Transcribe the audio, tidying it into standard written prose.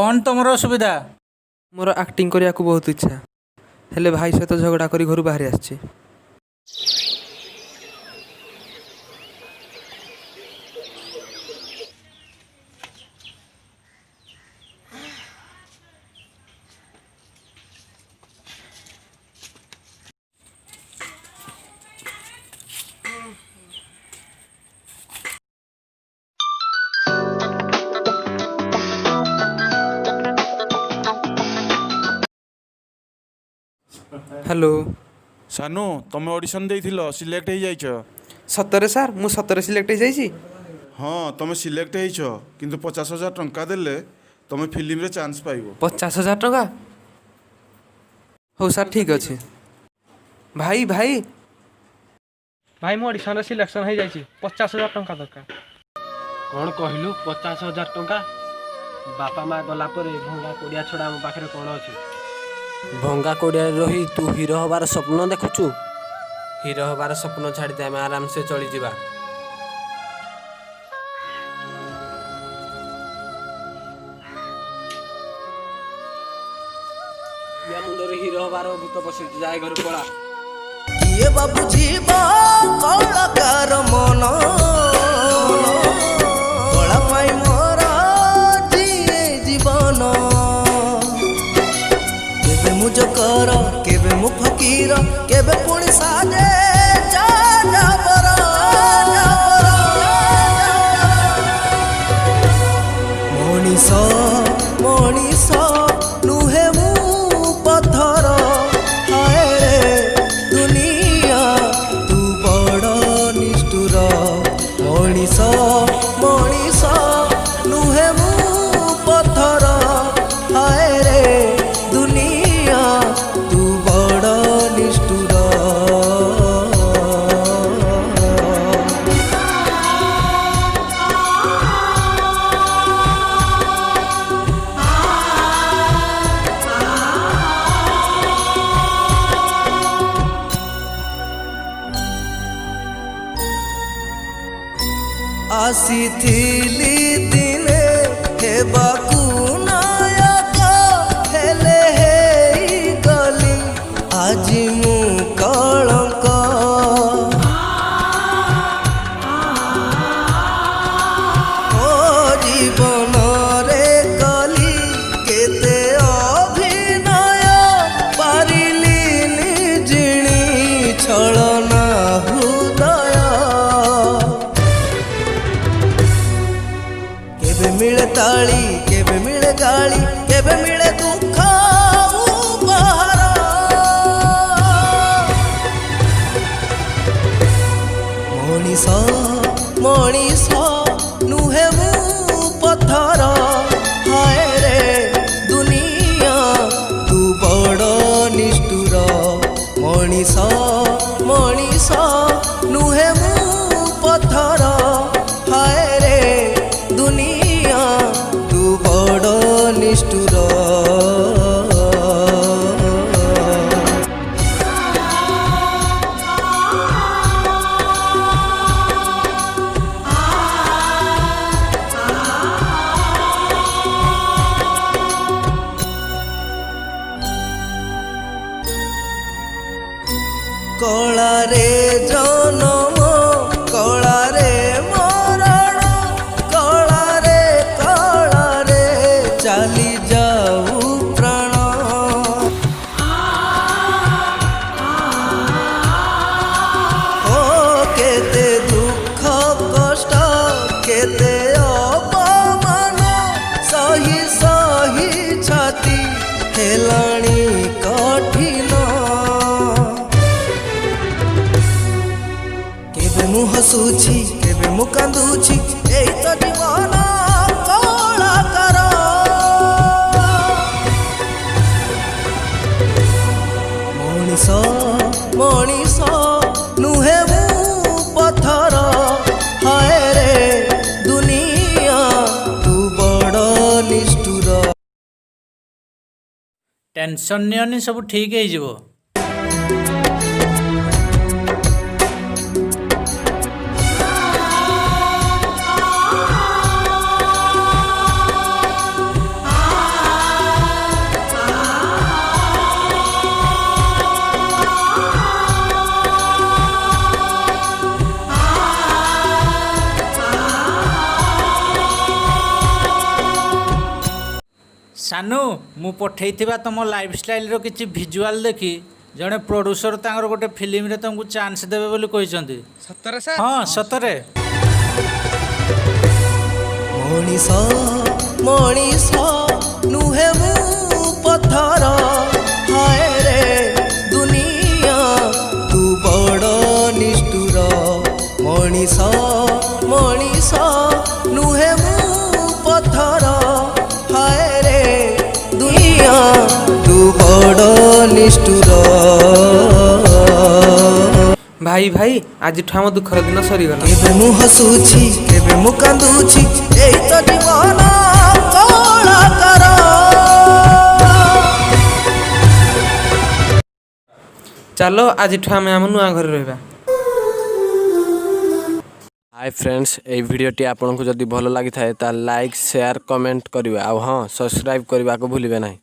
कौन तुमर असुविधा? मोर एक्टिंग करने को बहुत इच्छा हेले भाई सहित झगड़ा करी घर बाहरी आसी। हेलो सानू तुम ऑडिशन देइथिलो सिलेक्ट हो जाइछ। सतरे सार मु सतरे सिलेक्ट हो जाइछि। हाँ तुम सिलेक्ट होइछ किंतु 50,000 टंका देले तुम फिल्म रे चांस पाइबो। 50,000 टका हो सार ठीक अच्छे। भाई भाई भाई मो ऑडिशन रे सिलेक्शन हो जाइछि 50,000 टंका दरकार। कौन कहलु 50,000 टंका? बापा माँ गला पर भंगा कोड़िया छड़ा मो पाखरे कौन अच्छे? भंगा कोड़िया रही तू हीरो हबार स्वप्न देखुचु? हीरो हबार स्वप्न छाड़ी दे, आम आराम से चली जीवा। या मुंडरे हीरो हबार भूत पशु जाए घर पड़ा। ये बाबू जीवा कलाकार मन कला पाई मोरा जिए जीवन केबे मु जकर केबे मु फकीर केबे पुणी साजे जाबर मनीष मनीष नुहे मु पत्थर हाय रे दुनिया तू बड़ निष्ठुर मनीष मनीष नुहे मु पत्थर हाय रे दुनिया तू बड़ निष्ठुर। आसीथिली दिने हेबाकू नायक हेले हेई गली आजी मु कलंक ओ जीवन रे गली केते अभिनय पारिली निजिणी छलना हृदय केबे मिले ताली केबे मिले गाली केबे मिले दुख उपहार मनीष मनीष नुहे मु पत्थर हाय रे दुनिया तू बड़ निष्ठुर मनीष मनीष नुहे मु पत्थर हाय रे दुनिया तू बड़ निष्ठुर। कला रे जनम कला रे मरण कला रे चली जाऊ प्राण ओ केते दुख कष्ट केते अपमान सही सही छाती हेलाणी कठिन केबे मु हसुछि केबे मु कांदुछि एई तो जीवन कलाकार मनीष मनीष नुहे मु पत्थर हाय रे दुनिया तू बड़ निष्ठुर। टेंशन नियनि सब ठीक हो जिवो। ସାନୁ ମୁଁ ପଠେଇଥିବା ତୁମ ଲାଇଫଷ୍ଟାଇଲର କିଛି ଭିଜୁଆଲ ଦେଖି ଜଣେ ପ୍ରଡ୍ୟୁସର ତାଙ୍କର ଗୋଟେ ଫିଲ୍ମରେ ତୁମକୁ ଚାନ୍ସ ଦେବେ ବୋଲି କହିଛନ୍ତି। ସତରେ ସାର୍? ହଁ ସତରେ। ମଣିଷ ମଣିଷ ନୁହେଁ ମୁଁ ପଥର ହାୟ ରେ ଦୁନିଆ ତୁ ବଡ଼ ନିଷ୍ଠୁର ମଣିଷ ମଣିଷ ନୁହେଁ ମୁଁ ପଥର ହାୟ ରେ ଦୁନିଆ ତୁ ବଡ଼ ନିଷ୍ଠୁର। ଭାଇ ଭାଇ ଆଜିଠୁ ଆମ ଦୁଃଖର ଦିନ ସରିଗଲା। କେବେ ମୁଁ ହସୁଛି କେବେ ମୁଁ କାନ୍ଦୁଛି ଏଇ ତ ଜୀବନ କଳାକାର। ଚାଲ ଆଜିଠୁ ଆମେ ଆମ ନୂଆ ଘରେ ରହିବା। ହାଇ ଫ୍ରେଣ୍ଡସ୍, এই ভিডিওটি ଆପଣଙ୍କୁ ଯଦି ଭଲ ଲାଗିଥାଏ ତାହେଲେ ଲାଇକ୍ ସେୟାର କମେଣ୍ଟ କରିବେ ଆଉ ହଁ ସବସ୍କ୍ରାଇବ୍ କରିବାକୁ ଭୁଲିବେ ନାହିଁ।